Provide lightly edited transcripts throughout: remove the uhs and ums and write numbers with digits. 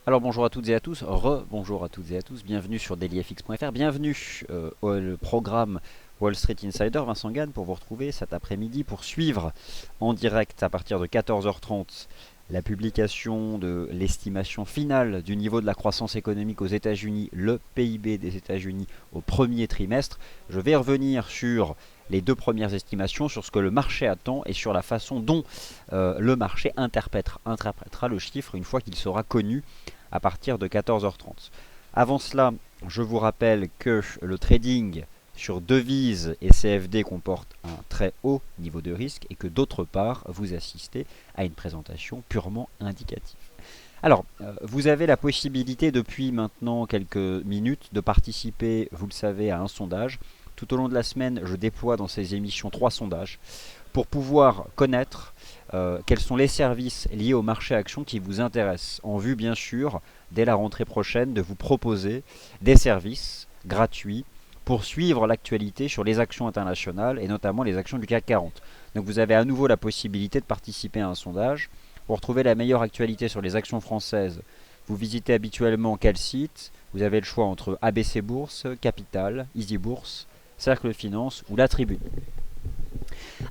Alors bonjour à toutes et à tous, re-bonjour à toutes et à tous, bienvenue sur dailyfx.fr, bienvenue au programme Wall Street Insider, Vincent Gann pour vous retrouver cet après-midi pour suivre en direct à partir de 14h30 la publication de l'estimation finale du niveau de la croissance économique aux États-Unis, le PIB des États-Unis au premier trimestre. Je vais revenir sur les deux premières estimations, sur ce que le marché attend et sur la façon dont le marché interprétera le chiffre une fois qu'il sera connu à partir de 14h30. Avant cela, je vous rappelle que le trading sur devises et CFD comporte un très haut niveau de risque et que d'autre part, vous assistez à une présentation purement indicative. Alors, vous avez la possibilité depuis maintenant quelques minutes de participer, vous le savez, à un sondage. Tout au long de la semaine, je déploie dans ces émissions 3 sondages pour pouvoir connaître quels sont les services liés au marché actions qui vous intéressent, en vue bien sûr, dès la rentrée prochaine, de vous proposer des services gratuits pour suivre l'actualité sur les actions internationales et notamment les actions du CAC 40. Donc vous avez à nouveau la possibilité de participer à un sondage. Pour retrouver la meilleure actualité sur les actions françaises, vous visitez habituellement quel site? Vous avez le choix entre ABC Bourse, Capital, Easy Bourse, Cercle Finance ou La Tribune.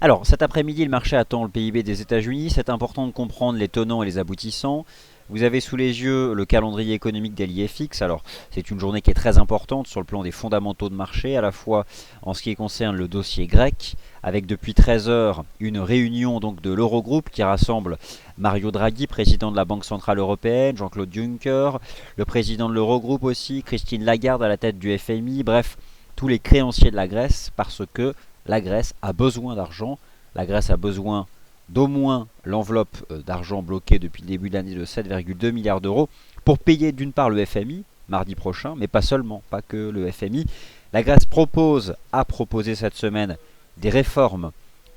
Alors, cet après-midi, le marché attend le PIB des États-Unis. C'est important de comprendre les tenants et les aboutissants. Vous avez sous les yeux le calendrier économique d'LIFX. Alors, c'est une journée qui est très importante sur le plan des fondamentaux de marché, à la fois en ce qui concerne le dossier grec, avec depuis 13 heures une réunion donc de l'Eurogroupe qui rassemble Mario Draghi, président de la Banque Centrale Européenne, Jean-Claude Juncker, le président de l'Eurogroupe aussi, Christine Lagarde à la tête du FMI, bref, tous les créanciers de la Grèce, parce que la Grèce a besoin d'argent. La Grèce a besoin d'au moins l'enveloppe d'argent bloquée depuis le début de l'année de 7,2 milliards d'euros pour payer d'une part le FMI mardi prochain, mais pas seulement, pas que le FMI. La Grèce a proposé cette semaine des réformes,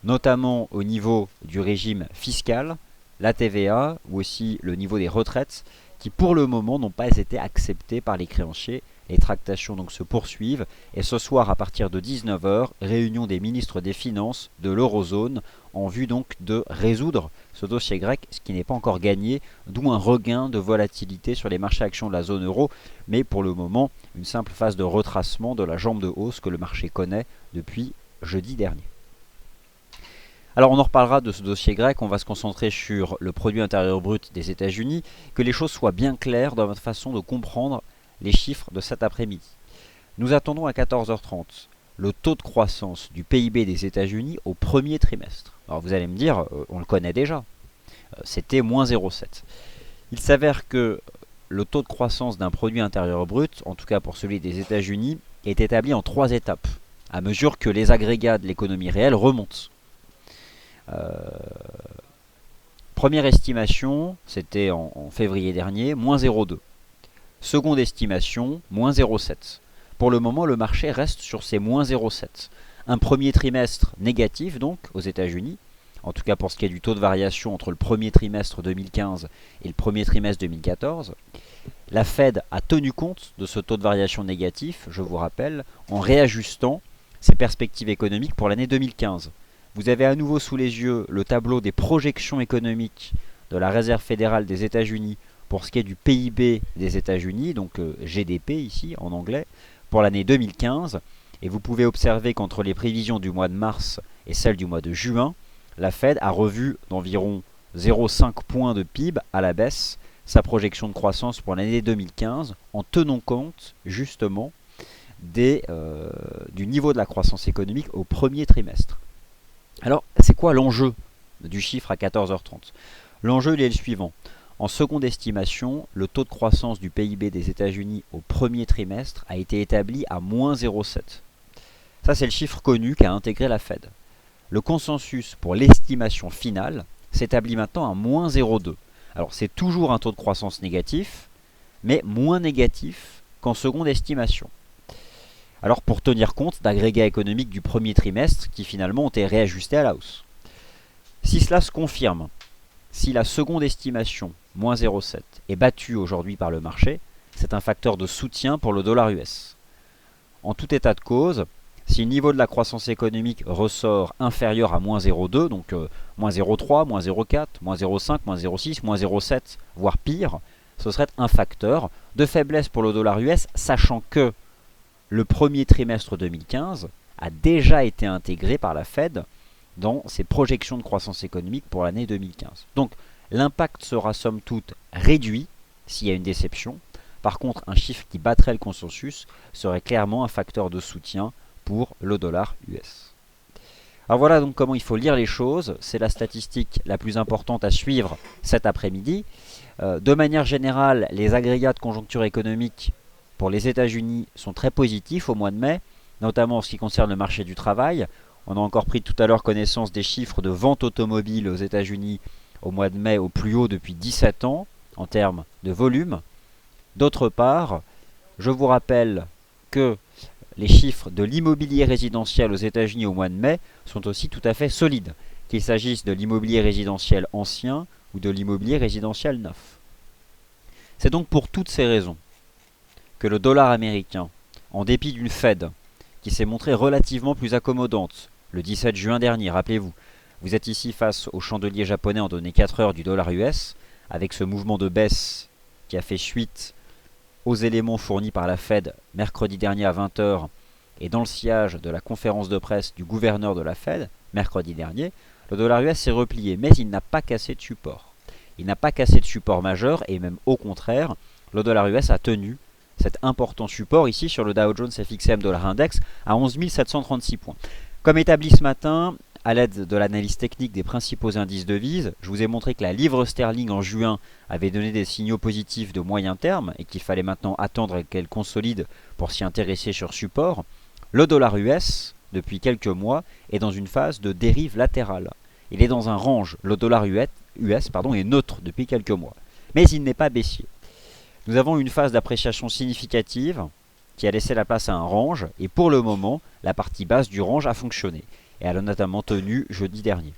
notamment au niveau du régime fiscal, la TVA ou aussi le niveau des retraites, qui pour le moment n'ont pas été acceptées par les créanciers. Les tractations donc se poursuivent et ce soir à partir de 19 heures, réunion des ministres des Finances de l'Eurozone en vue donc de résoudre ce dossier grec, ce qui n'est pas encore gagné, d'où un regain de volatilité sur les marchés actions de la zone euro, mais pour le moment une simple phase de retracement de la jambe de hausse que le marché connaît depuis jeudi dernier. Alors on en reparlera de ce dossier grec, on va se concentrer sur le produit intérieur brut des États-Unis, que les choses soient bien claires dans votre façon de comprendre les chiffres de cet après-midi. Nous attendons à 14h30 le taux de croissance du PIB des États-Unis au premier trimestre. Alors vous allez me dire, on le connaît déjà, c'était moins 0,7. Il s'avère que le taux de croissance d'un produit intérieur brut, en tout cas pour celui des États-Unis, est établi en 3 étapes, à mesure que les agrégats de l'économie réelle remontent. Première estimation, c'était en février dernier, moins 0,2. Seconde estimation, moins 0,7. Pour le moment, le marché reste sur ces moins 0,7. Un premier trimestre négatif donc aux États-Unis, en tout cas pour ce qui est du taux de variation entre le premier trimestre 2015 et le premier trimestre 2014. La Fed a tenu compte de ce taux de variation négatif, je vous rappelle, en réajustant ses perspectives économiques pour l'année 2015. Vous avez à nouveau sous les yeux le tableau des projections économiques de la Réserve fédérale des États-Unis pour ce qui est du PIB des États-Unis, donc GDP ici en anglais, pour l'année 2015. Et vous pouvez observer qu'entre les prévisions du mois de mars et celles du mois de juin, la Fed a revu d'environ 0,5 points de PIB à la baisse sa projection de croissance pour l'année 2015 en tenant compte justement du niveau de la croissance économique au premier trimestre. Alors, c'est quoi l'enjeu du chiffre à 14h30 ? L'enjeu il est le suivant. En seconde estimation, le taux de croissance du PIB des États-Unis au premier trimestre a été établi à moins 0,7. Ça, c'est le chiffre connu qu'a intégré la Fed. Le consensus pour l'estimation finale s'établit maintenant à moins 0,2. Alors, c'est toujours un taux de croissance négatif, mais moins négatif qu'en seconde estimation. Alors, pour tenir compte d'agrégats économiques du premier trimestre qui finalement ont été réajustés à la hausse. Si cela se confirme, si la seconde estimation, moins 0,7, est battue aujourd'hui par le marché, c'est un facteur de soutien pour le dollar US. En tout état de cause, si le niveau de la croissance économique ressort inférieur à moins 0,2, donc moins 0,3, moins 0,4, moins 0,5, moins 0,6, moins 0,7, voire pire, ce serait un facteur de faiblesse pour le dollar US, sachant que le premier trimestre 2015 a déjà été intégré par la Fed dans ses projections de croissance économique pour l'année 2015. Donc l'impact sera somme toute réduit s'il y a une déception. Par contre, un chiffre qui battrait le consensus serait clairement un facteur de soutien pour le dollar US. Alors voilà donc comment il faut lire les choses. C'est la statistique la plus importante à suivre cet après-midi. De manière générale, les agrégats de conjoncture économique pour les États-Unis sont très positifs au mois de mai, notamment en ce qui concerne le marché du travail. On a encore pris tout à l'heure connaissance des chiffres de vente automobile aux États-Unis au mois de mai au plus haut depuis 17 ans en termes de volume. D'autre part, je vous rappelle que les chiffres de l'immobilier résidentiel aux États-Unis au mois de mai sont aussi tout à fait solides, qu'il s'agisse de l'immobilier résidentiel ancien ou de l'immobilier résidentiel neuf. C'est donc pour toutes ces raisons que le dollar américain, en dépit d'une Fed qui s'est montrée relativement plus accommodante le 17 juin dernier, rappelez-vous, vous êtes ici face au chandelier japonais en données 4 heures du dollar US, avec ce mouvement de baisse qui a fait suite aux éléments fournis par la Fed mercredi dernier à 20 h et dans le sillage de la conférence de presse du gouverneur de la Fed mercredi dernier, le dollar US s'est replié, mais il n'a pas cassé de support. Il n'a pas cassé de support majeur et même au contraire, le dollar US a tenu cet important support ici sur le Dow Jones FXM Dollar Index à 11 736 points. Comme établi ce matin, à l'aide de l'analyse technique des principaux indices devises, je vous ai montré que la livre sterling en juin avait donné des signaux positifs de moyen terme et qu'il fallait maintenant attendre qu'elle consolide pour s'y intéresser sur support. Le dollar US, depuis quelques mois, est dans une phase de dérive latérale. Il est dans un range. Le dollar US est neutre depuis quelques mois. Mais il n'est pas baissier. Nous avons une phase d'appréciation significative qui a laissé la place à un range et pour le moment, la partie basse du range a fonctionné. Et elle a notamment tenu jeudi dernier.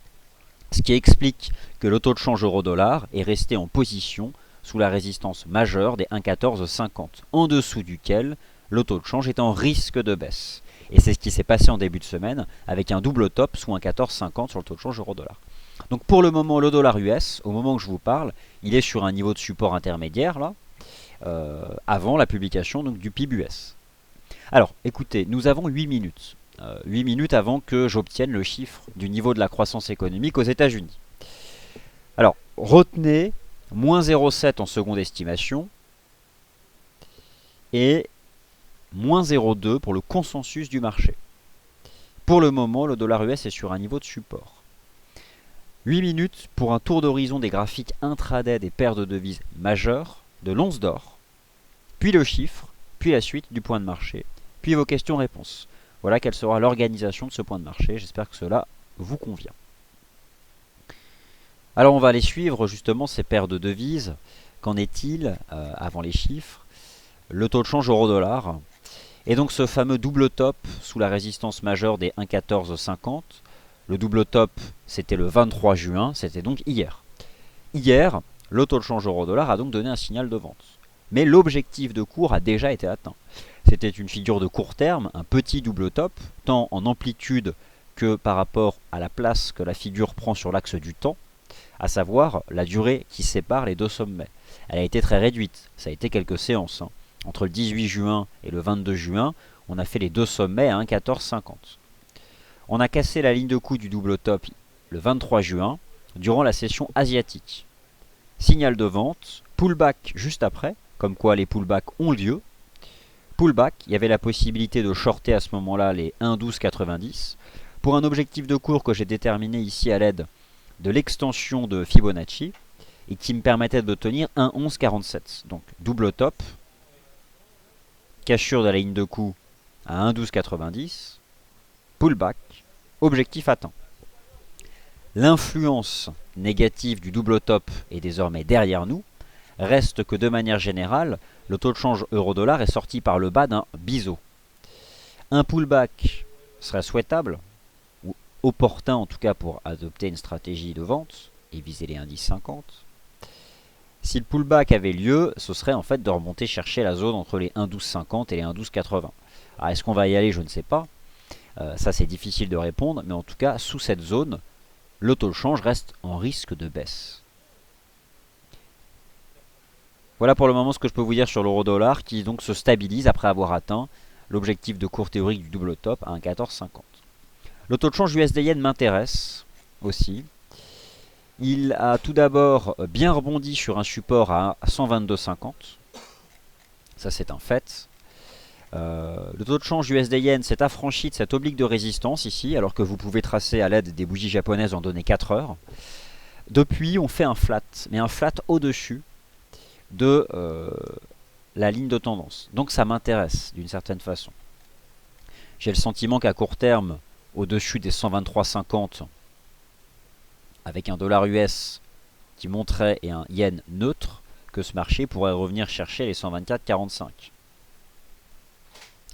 Ce qui explique que le taux de change euro-dollar est resté en position sous la résistance majeure des 1,1450, en dessous duquel le taux de change est en risque de baisse. Et c'est ce qui s'est passé en début de semaine avec un double top sous 1,1450 sur le taux de change euro-dollar. Donc pour le moment, le dollar US, au moment où je vous parle, il est sur un niveau de support intermédiaire là, avant la publication donc, du PIB US. Alors écoutez, nous avons 8 minutes. 8 minutes avant que j'obtienne le chiffre du niveau de la croissance économique aux États-Unis. Alors, retenez moins 0,7 en seconde estimation et moins 0,2 pour le consensus du marché. Pour le moment, le dollar US est sur un niveau de support. 8 minutes pour un tour d'horizon des graphiques intraday des paires de devises majeures de l'once d'or, puis le chiffre, puis la suite du point de marché, puis vos questions-réponses. Voilà quelle sera l'organisation de ce point de marché. J'espère que cela vous convient. Alors on va aller suivre justement ces paires de devises. Qu'en est-il avant les chiffres? Le taux de change euro-dollar. Et donc ce fameux double top sous la résistance majeure des 1,1450. Le double top c'était le 23 juin, c'était donc hier. Hier, le taux de change euro-dollar a donc donné un signal de vente. Mais l'objectif de cours a déjà été atteint. C'était une figure de court terme, un petit double top, tant en amplitude que par rapport à la place que la figure prend sur l'axe du temps, à savoir la durée qui sépare les deux sommets. Elle a été très réduite, ça a été quelques séances. Entre le 18 juin et le 22 juin, on a fait les deux sommets à 1,1450. On a cassé la ligne de coup du double top le 23 juin, durant la session asiatique. Signal de vente, pullback juste après, comme quoi les pullbacks ont lieu. Pullback, il y avait la possibilité de shorter à ce moment-là les 1,1290 pour un objectif de cours que j'ai déterminé ici à l'aide de l'extension de Fibonacci et qui me permettait de tenir 1,1147. Donc double top, cassure de la ligne de coup à 1,1290, pullback, objectif atteint. L'influence négative du double top est désormais derrière nous. Reste que de manière générale, le taux de change euro-dollar est sorti par le bas d'un biseau. Un pullback serait souhaitable, ou opportun en tout cas pour adopter une stratégie de vente et viser les indices 50. Si le pullback avait lieu, ce serait en fait de remonter chercher la zone entre les 1,1250 et les 1,1280. Alors est-ce qu'on va y aller? Je ne sais pas. Ça c'est difficile de répondre, mais en tout cas sous cette zone, le taux de change reste en risque de baisse. Voilà pour le moment ce que je peux vous dire sur l'euro-dollar qui donc se stabilise après avoir atteint l'objectif de cours théorique du double top à 1,1450. Le taux de change USD-Yen m'intéresse aussi. Il a tout d'abord bien rebondi sur un support à 122,50. Ça c'est un fait. Le taux de change USD-Yen s'est affranchi de cette oblique de résistance ici, alors que vous pouvez tracer à l'aide des bougies japonaises en données 4 heures. Depuis, on fait un flat, mais un flat au-dessus de la ligne de tendance. Donc ça m'intéresse d'une certaine façon. J'ai le sentiment qu'à court terme, au-dessus des 123,50, avec un dollar US qui monterait et un yen neutre, que ce marché pourrait revenir chercher les 124,45.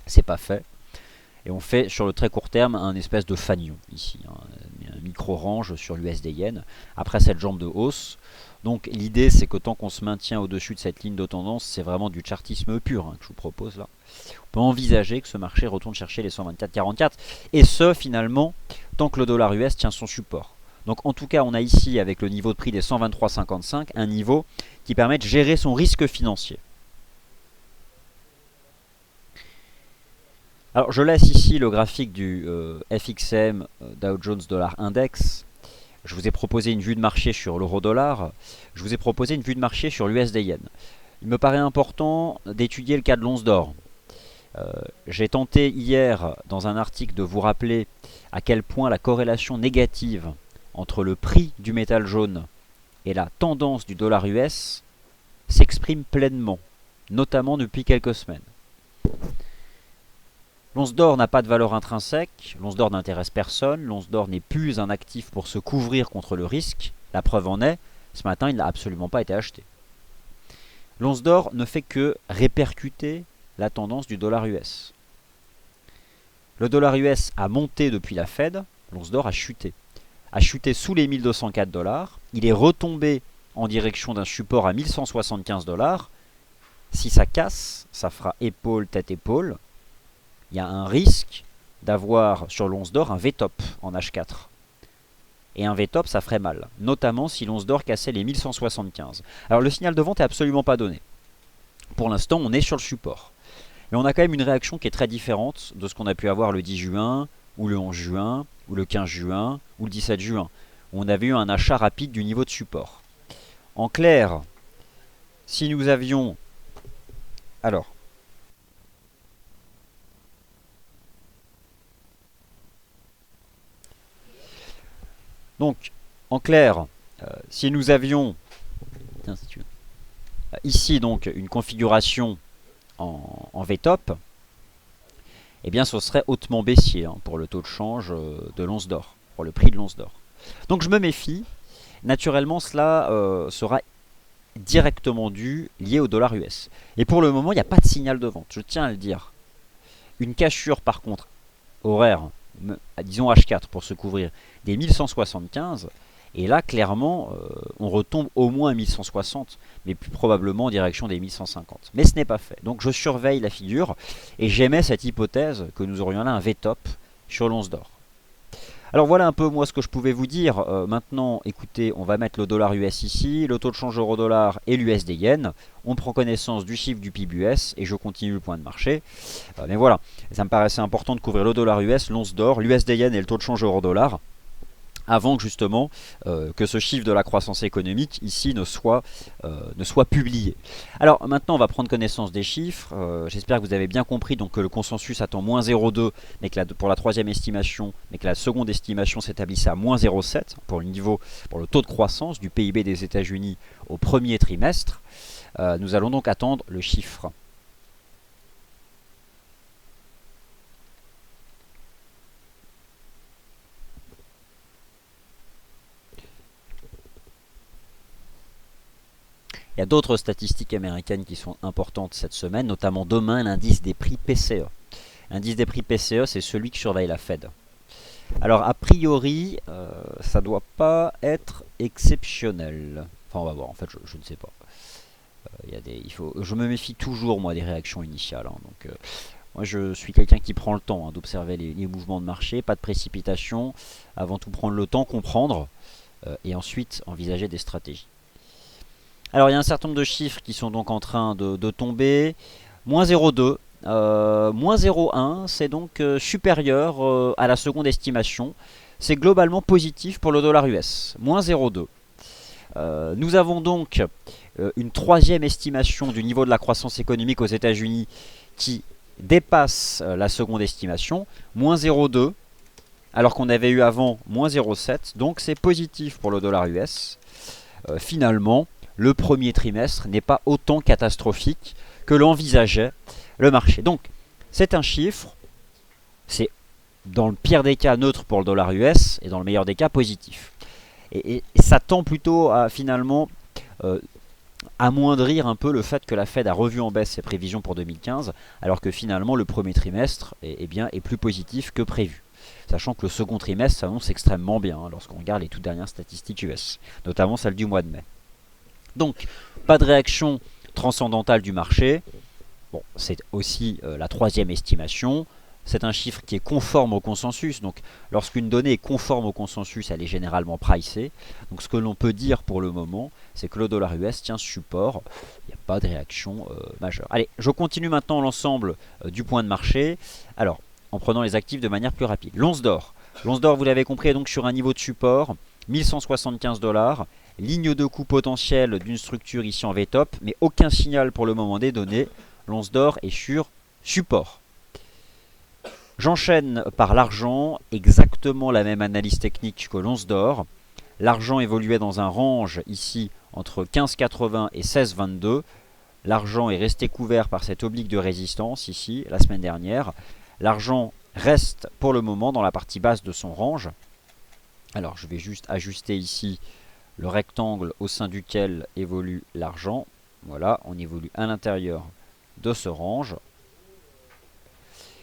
C'est pas fait. Et on fait sur le très court terme un espèce de fanion ici, un micro-range sur l'USD-Yen après cette jambe de hausse. Donc l'idée c'est que tant qu'on se maintient au-dessus de cette ligne de tendance, c'est vraiment du chartisme pur que je vous propose là. On peut envisager que ce marché retourne chercher les 124,44 et ce finalement tant que le dollar US tient son support. Donc en tout cas on a ici avec le niveau de prix des 123,55 un niveau qui permet de gérer son risque financier. Alors je laisse ici le graphique du FXM Dow Jones Dollar Index. Je vous ai proposé une vue de marché sur l'euro-dollar. Je vous ai proposé une vue de marché sur l'USD-Yen. Il me paraît important d'étudier le cas de l'once d'or. J'ai tenté hier dans un article de vous rappeler à quel point la corrélation négative entre le prix du métal jaune et la tendance du dollar US s'exprime pleinement, notamment depuis quelques semaines. L'once d'or n'a pas de valeur intrinsèque, l'once d'or n'intéresse personne, l'once d'or n'est plus un actif pour se couvrir contre le risque. La preuve en est, ce matin il n'a absolument pas été acheté. L'once d'or ne fait que répercuter la tendance du dollar US. Le dollar US a monté depuis la Fed, l'once d'or a chuté. A chuté sous les 1204 dollars, il est retombé en direction d'un support à 1175 dollars. Si ça casse, ça fera épaule, tête, épaule. Il y a un risque d'avoir sur l'once d'or un V-top en H4. Et un V-top, ça ferait mal, notamment si l'once d'or cassait les 1175. Alors le signal de vente n'est absolument pas donné. Pour l'instant, on est sur le support. Mais on a quand même une réaction qui est très différente de ce qu'on a pu avoir le 10 juin, ou le 11 juin, ou le 15 juin, ou le 17 juin, où on avait eu un achat rapide du niveau de support. En clair, si nous avions... Alors... Donc, en clair, si nous avions ici donc une configuration en V-top, eh bien ce serait hautement baissier pour le taux de change de l'once d'or, pour le prix de l'once d'or. Donc je me méfie. Naturellement, cela sera directement dû, lié au dollar US. Et pour le moment, il n'y a pas de signal de vente, je tiens à le dire. Une cassure par contre, horaire, disons H4 pour se couvrir, des 1175, et là clairement on retombe au moins à 1160, mais plus probablement en direction des 1150. Mais ce n'est pas fait, donc je surveille la figure, et j'émets cette hypothèse que nous aurions là un V-top sur l'once d'or. Alors voilà un peu moi ce que je pouvais vous dire. Maintenant, écoutez, on va mettre le dollar US ici, le taux de change euro-dollar et l'USD yen. On prend connaissance du chiffre du PIB US et je continue le point de marché. Mais voilà, ça me paraissait important de couvrir le dollar US, l'once d'or, l'USD yen et le taux de change euro-dollar, avant que justement que ce chiffre de la croissance économique ici ne soit publié. Alors maintenant on va prendre connaissance des chiffres. J'espère que vous avez bien compris donc, que le consensus attend moins 0,2 mais que pour la troisième estimation, mais que la seconde estimation s'établissait à moins 0,7 pour le taux de croissance du PIB des États-Unis au premier trimestre. Nous allons donc attendre le chiffre. Il y a d'autres statistiques américaines qui sont importantes cette semaine, notamment demain l'indice des prix PCE. L'indice des prix PCE, c'est celui qui surveille la Fed. Alors a priori, ça ne doit pas être exceptionnel. Enfin on va voir, en fait je ne sais pas. Je me méfie toujours moi des réactions initiales. Moi je suis quelqu'un qui prend le temps d'observer les mouvements de marché, pas de précipitation. Avant tout prendre le temps, comprendre et ensuite envisager des stratégies. Alors il y a un certain nombre de chiffres qui sont donc en train de tomber. Moins 0,2, moins 0,1, c'est donc supérieur à la seconde estimation. C'est globalement positif pour le dollar US. Moins 0,2. Nous avons donc une troisième estimation du niveau de la croissance économique aux États-Unis qui dépasse la seconde estimation, moins 0,2, alors qu'on avait eu avant moins 0,7, donc c'est positif pour le dollar US. Finalement, le premier trimestre n'est pas autant catastrophique que l'envisageait le marché. Donc, c'est un chiffre, c'est dans le pire des cas neutre pour le dollar US et dans le meilleur des cas positif. Et ça tend plutôt à finalement amoindrir un peu le fait que la Fed a revu en baisse ses prévisions pour 2015, alors que finalement le premier trimestre est plus positif que prévu. Sachant que le second trimestre s'annonce extrêmement bien lorsqu'on regarde les toutes dernières statistiques US, notamment celle du mois de mai. Donc, pas de réaction transcendantale du marché. Bon, c'est aussi la troisième estimation. C'est un chiffre qui est conforme au consensus. Donc, lorsqu'une donnée est conforme au consensus, elle est généralement pricée. Donc, ce que l'on peut dire pour le moment, c'est que le dollar US tient support. Il n'y a pas de réaction majeure. Allez, je continue maintenant l'ensemble du point de marché. Alors, en prenant les actifs de manière plus rapide. L'once d'or. L'once d'or, vous l'avez compris, est donc sur un niveau de support, 1175 $. Ligne de coût potentielle d'une structure ici en V-top, mais aucun signal pour le moment des données. L'once d'or est sur support. J'enchaîne par l'argent, exactement la même analyse technique que l'once d'or. L'argent évoluait dans un range ici entre 15,80 et 16,22. L'argent est resté couvert par cette oblique de résistance ici la semaine dernière. L'argent reste pour le moment dans la partie basse de son range. Alors je vais juste ajuster ici le rectangle au sein duquel évolue l'argent. Voilà, on évolue à l'intérieur de ce range.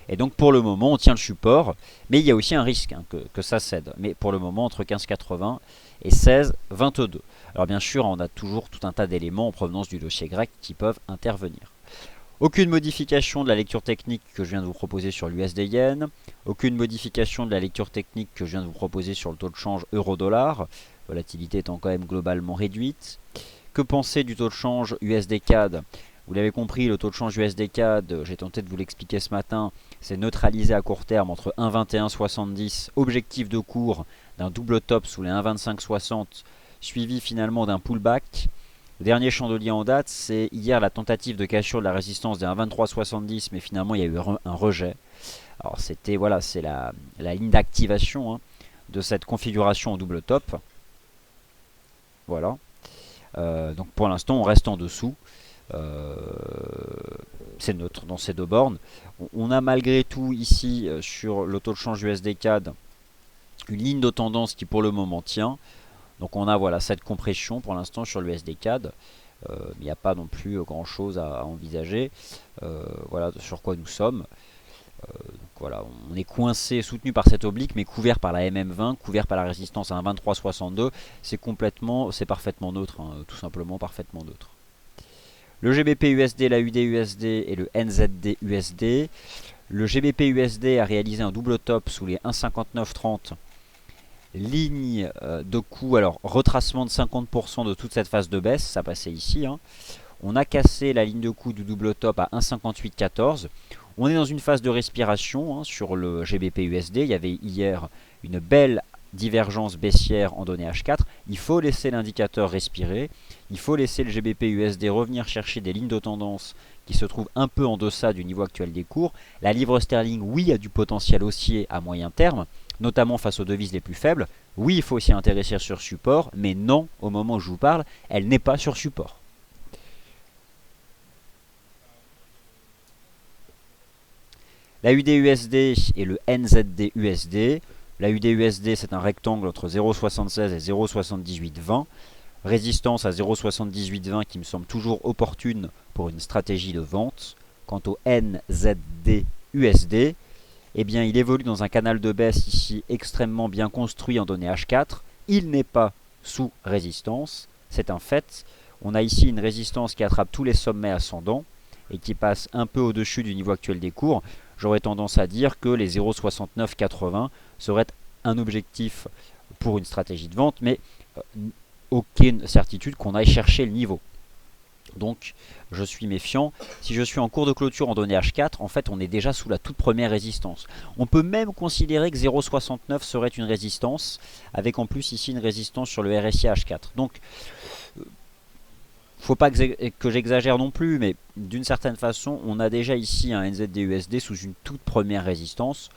Et donc pour le moment on tient le support, mais il y a aussi un risque que ça cède. Mais pour le moment entre 15,80 et 16,22. Alors bien sûr on a toujours tout un tas d'éléments en provenance du dossier grec qui peuvent intervenir. Aucune modification de la lecture technique que je viens de vous proposer sur l'USD Yen. Aucune modification de la lecture technique que je viens de vous proposer sur le taux de change euro-dollar. Volatilité étant quand même globalement réduite. Que penser du taux de change USD CAD? Vous l'avez compris, le taux de change USD CAD, j'ai tenté de vous l'expliquer ce matin, c'est neutralisé à court terme entre 1,2170, objectif de cours d'un double top sous les 1,2560, suivi finalement d'un pullback. Le dernier chandelier en date, c'est hier la tentative de cassure de la résistance des 1,2370, mais finalement il y a eu un rejet. Alors c'était voilà, c'est la ligne d'activation de cette configuration au double top. Voilà. Donc pour l'instant on reste en dessous. C'est neutre dans ces deux bornes. On a malgré tout ici sur le taux de change USD CAD une ligne de tendance qui pour le moment tient. Donc on a voilà cette compression pour l'instant sur l'USD CAD. Il n'y a pas non plus grand chose à envisager. Voilà sur quoi nous sommes. Donc voilà, on est coincé, soutenu par cette oblique, mais couvert par la MM20, couvert par la résistance à 1,2362. C'est parfaitement neutre, tout simplement parfaitement neutre. Le GBP USD, la UD USD et le NZD USD. Le GBP USD a réalisé un double top sous les 1,5930. Ligne de coût, alors retracement de 50% de toute cette phase de baisse, ça passait ici. On a cassé la ligne de coût du double top à 1,5814. On est dans une phase de respiration sur le GBP USD. Il y avait hier une belle divergence baissière en données H4. Il faut laisser l'indicateur respirer. Il faut laisser le GBP USD revenir chercher des lignes de tendance qui se trouvent un peu en deçà du niveau actuel des cours. La livre sterling, oui, a du potentiel haussier à moyen terme, notamment face aux devises les plus faibles. Oui, il faut s'y intéresser sur support, mais non, au moment où je vous parle, elle n'est pas sur support. La UD-USD et le NZD-USD. La UD-USD, c'est un rectangle entre 0,76 et 0,7820. Résistance à 0,7820 qui me semble toujours opportune pour une stratégie de vente. Quant au NZD-USD, eh bien, il évolue dans un canal de baisse ici extrêmement bien construit en données H4. Il n'est pas sous résistance, c'est un fait. On a ici une résistance qui attrape tous les sommets ascendants et qui passe un peu au-dessus du niveau actuel des cours. J'aurais tendance à dire que les 0,6980 seraient un objectif pour une stratégie de vente, mais aucune certitude qu'on aille chercher le niveau. Donc je suis méfiant. Si je suis en cours de clôture en données H4, en fait on est déjà sous la toute première résistance. On peut même considérer que 0,69 serait une résistance, avec en plus ici une résistance sur le RSI H4. Donc faut pas que j'exagère non plus, mais d'une certaine façon on a déjà ici un NZD-USD sous une toute première résistance.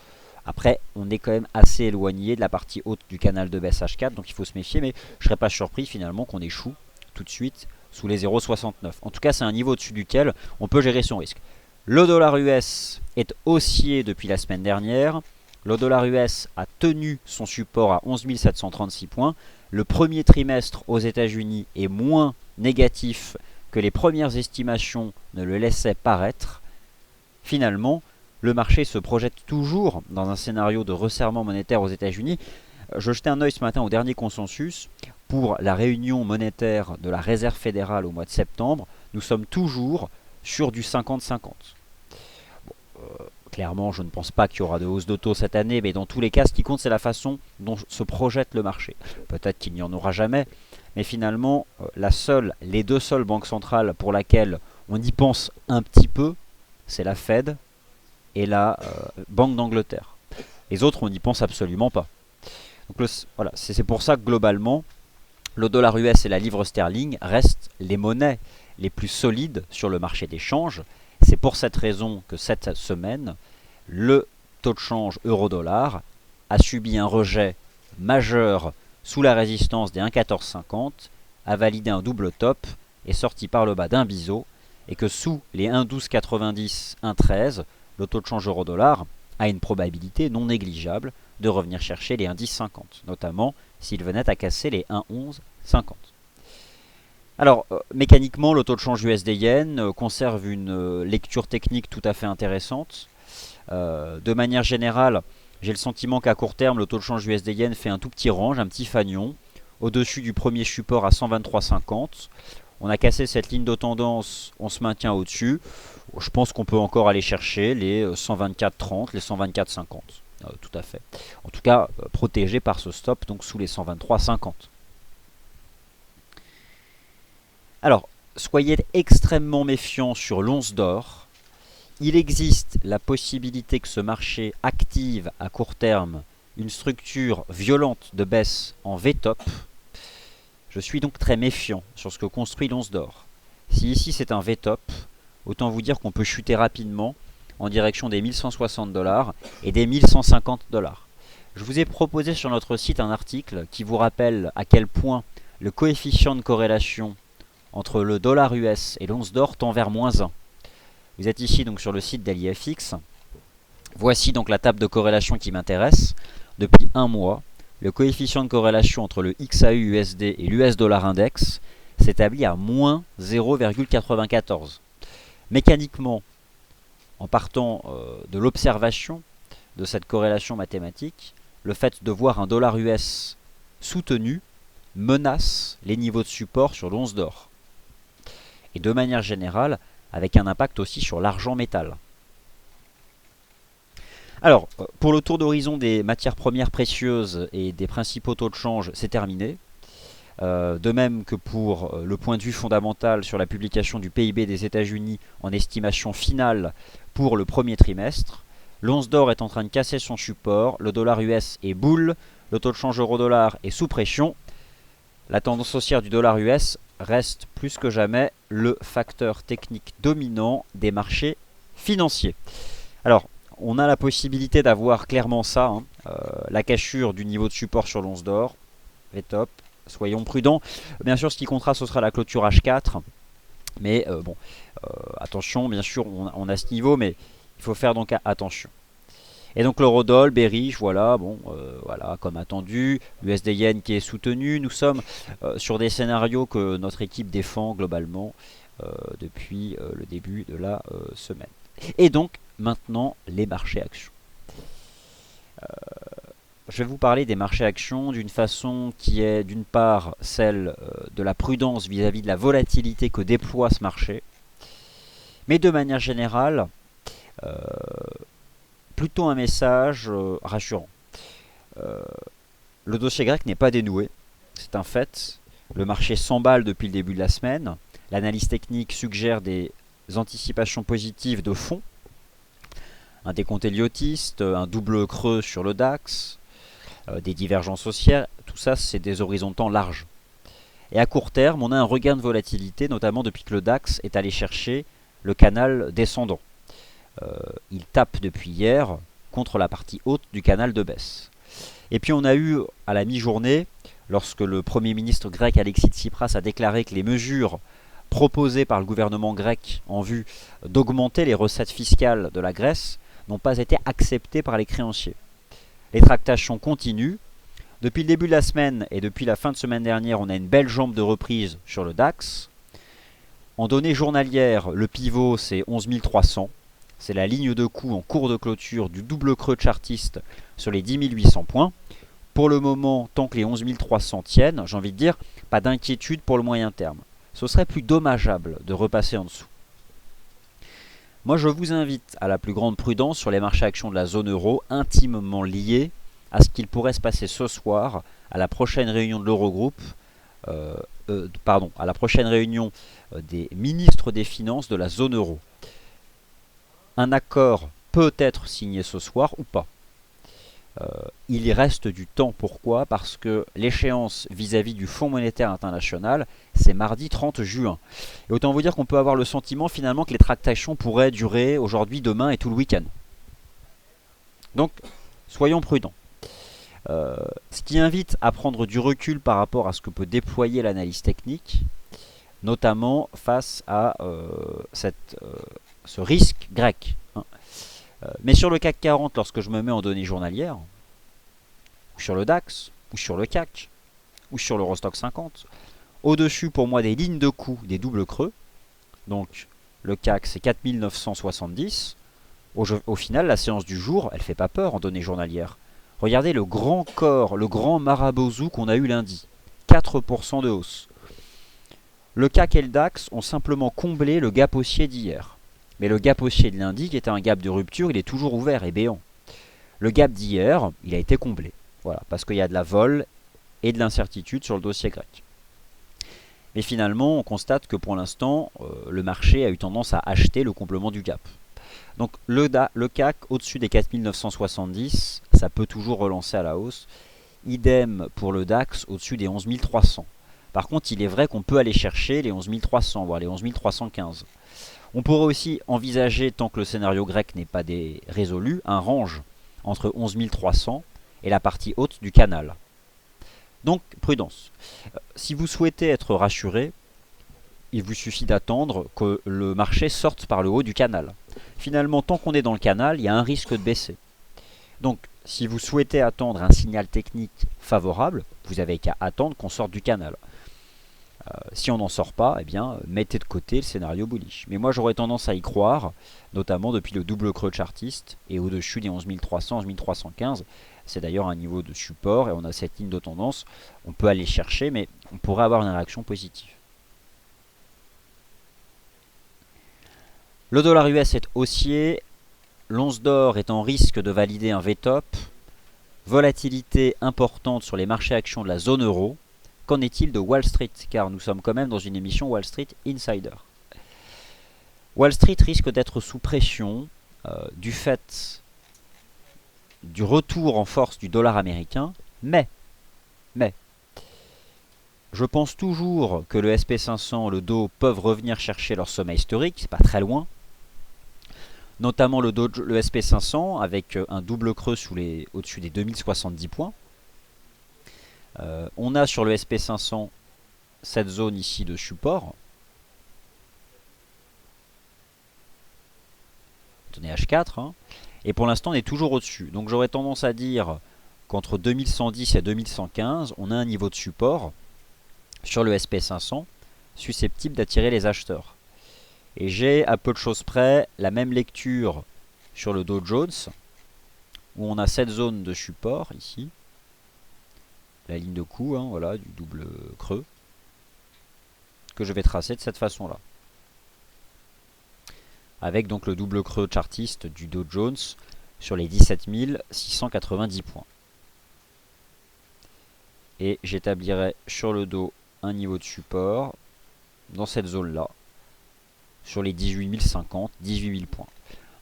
Après, on est quand même assez éloigné de la partie haute du canal de baisse H4, donc il faut se méfier, mais je ne serais pas surpris finalement qu'on échoue tout de suite sous les 0,69. En tout cas, c'est un niveau au-dessus duquel on peut gérer son risque. Le dollar US est haussier depuis la semaine dernière. Le dollar US a tenu son support à 11 736 points. Le premier trimestre aux États-Unis est moins négatif que les premières estimations ne le laissaient paraître. Finalement, le marché se projette toujours dans un scénario de resserrement monétaire aux États-Unis. Je jetais un œil ce matin au dernier consensus. Pour la réunion monétaire de la Réserve fédérale au mois de septembre, nous sommes toujours sur du 50-50. Bon, clairement, je ne pense pas qu'il y aura de hausse de taux cette année, mais dans tous les cas, ce qui compte, c'est la façon dont se projette le marché. Peut-être qu'il n'y en aura jamais, mais finalement, les deux seules banques centrales pour lesquelles on y pense un petit peu, c'est la Fed et la Banque d'Angleterre. Les autres, on n'y pense absolument pas. Donc voilà, c'est pour ça que globalement, le dollar US et la livre sterling restent les monnaies les plus solides sur le marché des changes. C'est pour cette raison que cette semaine, le taux de change euro-dollar a subi un rejet majeur sous la résistance des 1,1450, a validé un double top, est sorti par le bas d'un biseau, et que sous les 1,1290, 1,13, le taux de change euro-dollar a une probabilité non négligeable de revenir chercher les 1,1050, notamment s'il venait à casser les 1,1150. Alors, mécaniquement, le taux de change USD-Yen conserve une lecture technique tout à fait intéressante. De manière générale, j'ai le sentiment qu'à court terme, le taux de change USD-Yen fait un tout petit range, un petit fanion, au-dessus du premier support à 123,50. On a cassé cette ligne de tendance, on se maintient au-dessus. Je pense qu'on peut encore aller chercher les 124,30, les 124,50. Tout à fait. En tout cas, protégé par ce stop, donc sous les 123,50. Alors, soyez extrêmement méfiants sur l'once d'or. Il existe la possibilité que ce marché active à court terme une structure violente de baisse en V-top. Je suis donc très méfiant sur ce que construit l'once d'or. Si ici c'est un V-top, autant vous dire qu'on peut chuter rapidement en direction des 1160 $ et des 1150 $. Je vous ai proposé sur notre site un article qui vous rappelle à quel point le coefficient de corrélation entre le dollar US et l'once d'or tend vers -1. Vous êtes ici donc sur le site d'LIFX. Voici donc la table de corrélation qui m'intéresse. Depuis un mois, le coefficient de corrélation entre le XAU-USD et l'US dollar index s'établit à moins 0,94. Mécaniquement, en partant de l'observation de cette corrélation mathématique, le fait de voir un dollar US soutenu menace les niveaux de support sur l'once d'or. Et de manière générale, avec un impact aussi sur l'argent métal. Alors, pour le tour d'horizon des matières premières précieuses et des principaux taux de change, c'est terminé. De même que pour le point de vue fondamental sur la publication du PIB des États-Unis en estimation finale pour le premier trimestre. L'once d'or est en train de casser son support, le dollar US est bull, le taux de change euro-dollar est sous pression. La tendance haussière du dollar US reste plus que jamais le facteur technique dominant des marchés financiers. Alors, on a la possibilité d'avoir clairement ça, la cassure du niveau de support sur l'once d'or, est top. Soyons prudents. Bien sûr, ce qui comptera, ce sera la clôture H4. Mais attention, bien sûr, on a ce niveau, mais il faut faire donc attention. Et donc l'eurodoll, bearish, voilà, voilà, comme attendu. L'USD Yen qui est soutenu. Nous sommes sur des scénarios que notre équipe défend globalement depuis le début de la semaine. Et donc, maintenant, les marchés actions. Je vais vous parler des marchés actions d'une façon qui est d'une part celle de la prudence vis-à-vis de la volatilité que déploie ce marché, mais de manière générale, plutôt un message rassurant. Le dossier grec n'est pas dénoué, c'est un fait. Le marché s'emballe depuis le début de la semaine. L'analyse technique suggère des anticipations positives de fond, un décompte héliotiste, un double creux sur le DAX, des divergences haussières, tout ça c'est des horizons de temps larges. Et à court terme, on a un regain de volatilité, notamment depuis que le DAX est allé chercher le canal descendant. Il tape depuis hier contre la partie haute du canal de baisse. Et puis on a eu à la mi-journée, lorsque le Premier ministre grec Alexis Tsipras a déclaré que les mesures proposées par le gouvernement grec en vue d'augmenter les recettes fiscales de la Grèce n'ont pas été acceptées par les créanciers. Les tractations continuent. Depuis le début de la semaine et depuis la fin de semaine dernière, on a une belle jambe de reprise sur le DAX. En données journalières, le pivot c'est 11 300. C'est la ligne de coup en cours de clôture du double creux chartiste sur les 10 800 points. Pour le moment, tant que les 11 300 tiennent, j'ai envie de dire, pas d'inquiétude pour le moyen terme. Ce serait plus dommageable de repasser en dessous. Moi, je vous invite à la plus grande prudence sur les marchés actions de la zone euro, intimement liés à ce qu'il pourrait se passer ce soir à la prochaine réunion de l'Eurogroupe, à la prochaine réunion des ministres des Finances de la zone euro. Un accord peut être signé ce soir ou pas. Il y reste du temps. Pourquoi? Parce que l'échéance vis-à-vis du Fonds monétaire international, c'est mardi 30 juin. Et autant vous dire qu'on peut avoir le sentiment finalement que les tractations pourraient durer aujourd'hui, demain et tout le week-end. Donc, soyons prudents. Ce qui invite à prendre du recul par rapport à ce que peut déployer l'analyse technique, notamment face à ce risque grec. Mais sur le CAC 40, lorsque je me mets en données journalières, ou sur le DAX, ou sur le CAC, ou sur l'Eurostoxx 50, au-dessus pour moi des lignes de coup, des doubles creux, donc le CAC c'est 4970, au final la séance du jour, elle fait pas peur en données journalières. Regardez le grand corps, le grand marabout qu'on a eu lundi. 4% de hausse. Le CAC et le DAX ont simplement comblé le gap haussier d'hier. Mais le gap haussier de lundi, qui était un gap de rupture, il est toujours ouvert et béant. Le gap d'hier, il a été comblé. Voilà, parce qu'il y a de la vol et de l'incertitude sur le dossier grec. Mais finalement, on constate que pour l'instant, le marché a eu tendance à acheter le complément du gap. Donc le CAC au-dessus des 4970, ça peut toujours relancer à la hausse. Idem pour le DAX au-dessus des 11 300. Par contre, il est vrai qu'on peut aller chercher les 11 300, voire les 11 315. On pourrait aussi envisager, tant que le scénario grec n'est pas résolu, un range entre 11 300 et la partie haute du canal. Donc, prudence. Si vous souhaitez être rassuré, il vous suffit d'attendre que le marché sorte par le haut du canal. Finalement, tant qu'on est dans le canal, il y a un risque de baisser. Donc, si vous souhaitez attendre un signal technique favorable, vous avez qu'à attendre qu'on sorte du canal. Si on n'en sort pas, eh bien, mettez de côté le scénario bullish. Mais moi, j'aurais tendance à y croire, notamment depuis le double creux chartiste et au-dessus des 11 300, 11 315. C'est d'ailleurs un niveau de support et on a cette ligne de tendance. On peut aller chercher, mais on pourrait avoir une réaction positive. Le dollar US est haussier. L'once d'or est en risque de valider un VTOP. Volatilité importante sur les marchés actions de la zone euro. Qu'en est-il de Wall Street? Car nous sommes quand même dans une émission Wall Street Insider. Wall Street risque d'être sous pression du fait du retour en force du dollar américain, mais, je pense toujours que le SP500, le Dow peuvent revenir chercher leur sommet historique, c'est pas très loin. Notamment le SP500 avec un double creux au-dessus des 2070 points. On a sur le SP500 cette zone ici de support. Tenez H4. Hein. Et pour l'instant, on est toujours au-dessus. Donc j'aurais tendance à dire qu'entre 2110 et 2115, on a un niveau de support sur le SP500 susceptible d'attirer les acheteurs. Et j'ai à peu de choses près la même lecture sur le Dow Jones, où on a cette zone de support ici. La ligne de coup, hein, voilà, du double creux, que je vais tracer de cette façon-là. Avec donc le double creux chartiste du Dow Jones sur les 17 690 points. Et j'établirai sur le dos un niveau de support dans cette zone-là, sur les 18 050, 18 000 points.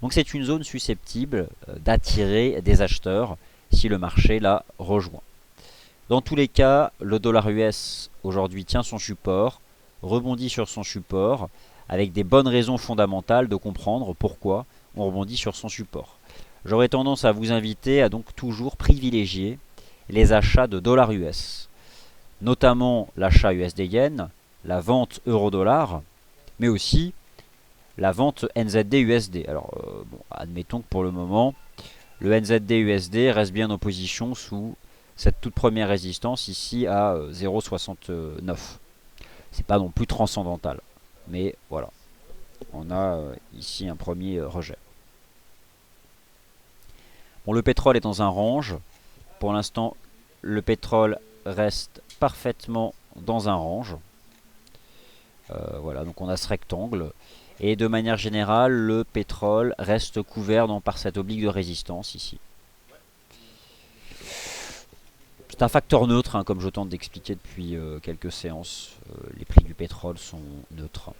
Donc c'est une zone susceptible d'attirer des acheteurs si le marché la rejoint. Dans tous les cas, le dollar US aujourd'hui tient son support, rebondit sur son support, avec des bonnes raisons fondamentales de comprendre pourquoi on rebondit sur son support. J'aurais tendance à vous inviter à donc toujours privilégier les achats de dollars US, notamment l'achat USD Yen, la vente euro-dollar, mais aussi la vente NZD USD. Alors, bon, admettons que pour le moment, le NZD USD reste bien en position sous cette toute première résistance ici à 0,69. C'est pas non plus transcendantal, mais voilà, on a ici un premier rejet. Bon, le pétrole est dans un range. Pour l'instant, le pétrole reste parfaitement dans un range. Voilà, donc on a ce rectangle. Et de manière générale, le pétrole reste couvert par cette oblique de résistance ici. C'est un facteur neutre, hein, comme je tente d'expliquer depuis quelques séances. Les prix du pétrole sont neutres.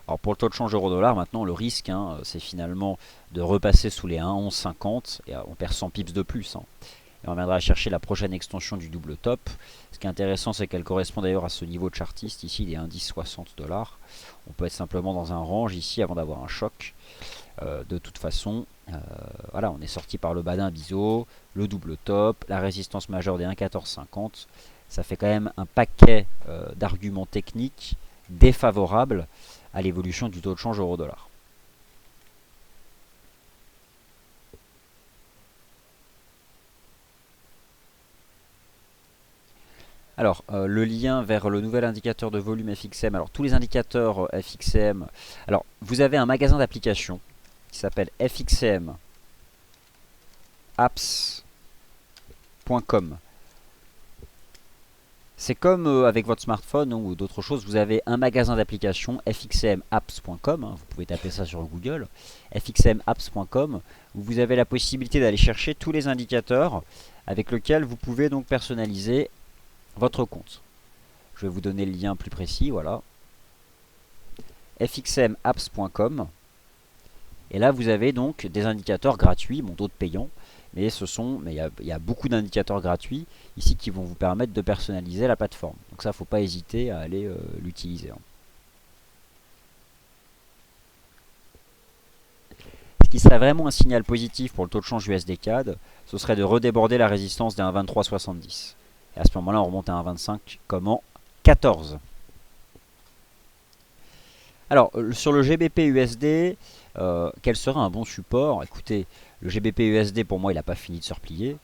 Alors pour le taux de change euro-dollar, maintenant le risque, hein, c'est finalement de repasser sous les 1,1150 et on perd 100 pips de plus. Hein. Et on viendra chercher la prochaine extension du double top. Ce qui est intéressant, c'est qu'elle correspond d'ailleurs à ce niveau de chartiste. Ici, il est 1,1060 $. On peut être simplement dans un range ici avant d'avoir un choc. De toute façon, voilà, on est sorti par le bas d'un biseau, le double top, la résistance majeure des 1,1450. Ça fait quand même un paquet d'arguments techniques défavorables à l'évolution du taux de change euro-dollar. Alors, le lien vers le nouvel indicateur de volume FXM. Alors, tous les indicateurs FXM. Alors, vous avez un magasin d'applications qui s'appelle FXM apps.com. C'est comme avec votre smartphone ou d'autres choses, vous avez un magasin d'applications fxmapps.com, hein, vous pouvez taper ça sur Google, fxmapps.com, où vous avez la possibilité d'aller chercher tous les indicateurs avec lesquels vous pouvez donc personnaliser votre compte. Je vais vous donner le lien plus précis, voilà. fxmapps.com. Et là, vous avez donc des indicateurs gratuits, bon, d'autres payants, mais il y a beaucoup d'indicateurs gratuits ici qui vont vous permettre de personnaliser la plateforme. Donc ça, faut pas hésiter à aller l'utiliser. Hein. Ce qui serait vraiment un signal positif pour le taux de change USD CAD, ce serait de redéborder la résistance des 1,2370. Et à ce moment-là, on remonte à 1,25 comme en 14. Alors, sur le GBP USD, quel serait un bon support? Écoutez, le GBP USD, pour moi, il n'a pas fini de se replier.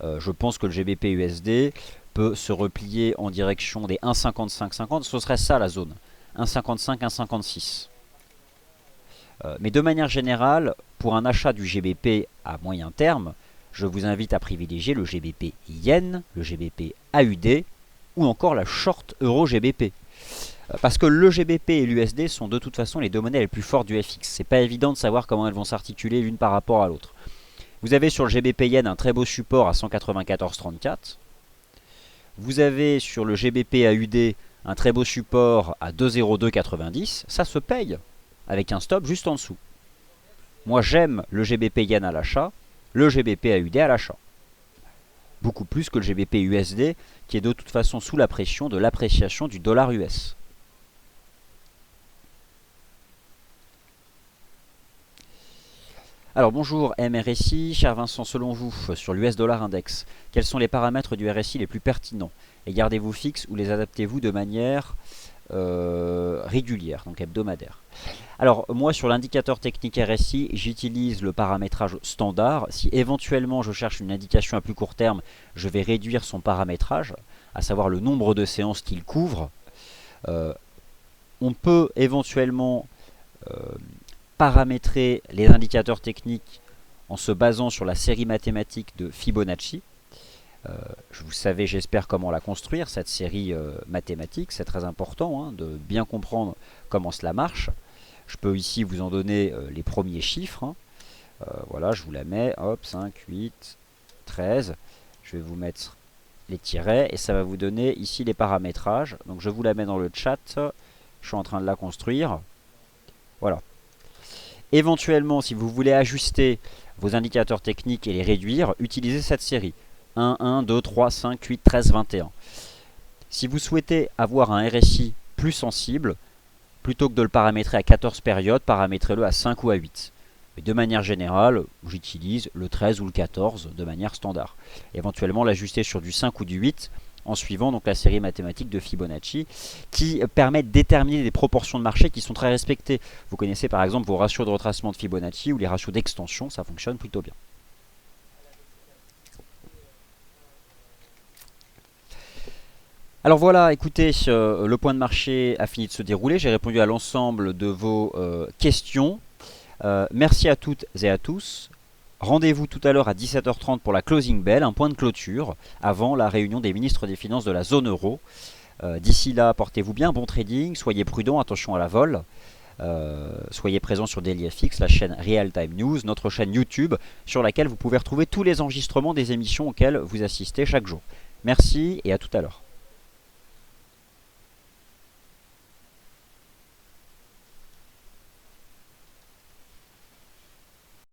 Je pense que le GBP USD peut se replier en direction des 1,5550. Ce serait ça la zone. 1,55, 1,56. Mais de manière générale, pour un achat du GBP à moyen terme, je vous invite à privilégier le GBP Yen, le GBP AUD ou encore la short euro GBP. Parce que le GBP et l'USD sont de toute façon les deux monnaies les plus fortes du FX. C'est pas évident de savoir comment elles vont s'articuler l'une par rapport à l'autre. Vous avez sur le GBP Yen un très beau support à 194,34. Vous avez sur le GBP AUD un très beau support à 2,0290. Ça se paye avec un stop juste en dessous. Moi j'aime le GBP Yen à l'achat, le GBP AUD à l'achat. Beaucoup plus que le GBP USD qui est de toute façon sous la pression de l'appréciation du dollar US. Alors bonjour MRSI, cher Vincent, selon vous, sur l'US dollar index, quels sont les paramètres du RSI les plus pertinents? Les gardez-vous fixes ou les adaptez-vous de manière régulière, donc hebdomadaire? Alors moi sur l'indicateur technique RSI, j'utilise le paramétrage standard. Si éventuellement je cherche une indication à plus court terme, je vais réduire son paramétrage, à savoir le nombre de séances qu'il couvre. On peut éventuellement paramétrer les indicateurs techniques en se basant sur la série mathématique de Fibonacci. Vous savez, j'espère, comment la construire, cette série mathématique. C'est très important hein, de bien comprendre comment cela marche. Je peux ici vous en donner les premiers chiffres. Hein. Voilà, je vous la mets, hop, 5, 8, 13. Je vais vous mettre les tirets et ça va vous donner ici les paramétrages. Donc je vous la mets dans le chat, je suis en train de la construire. Voilà. Éventuellement, si vous voulez ajuster vos indicateurs techniques et les réduire, utilisez cette série. 1, 1, 2, 3, 5, 8, 13, 21. Si vous souhaitez avoir un RSI plus sensible, plutôt que de le paramétrer à 14 périodes, paramétrez-le à 5 ou à 8. Mais de manière générale, j'utilise le 13 ou le 14 de manière standard. Éventuellement l'ajuster sur du 5 ou du 8 en suivant donc la série mathématique de Fibonacci qui permet de déterminer des proportions de marché qui sont très respectées. Vous connaissez par exemple vos ratios de retracement de Fibonacci ou les ratios d'extension, ça fonctionne plutôt bien. Alors voilà, écoutez, le point de marché a fini de se dérouler. J'ai répondu à l'ensemble de vos questions. Merci à toutes et à tous. Rendez-vous tout à l'heure à 17h30 pour la closing bell, un point de clôture, avant la réunion des ministres des Finances de la zone euro. D'ici là, portez-vous bien, bon trading, soyez prudents, attention à la vol. Soyez présents sur DailyFX, la chaîne Real Time News, notre chaîne YouTube, sur laquelle vous pouvez retrouver tous les enregistrements des émissions auxquelles vous assistez chaque jour. Merci et à tout à l'heure.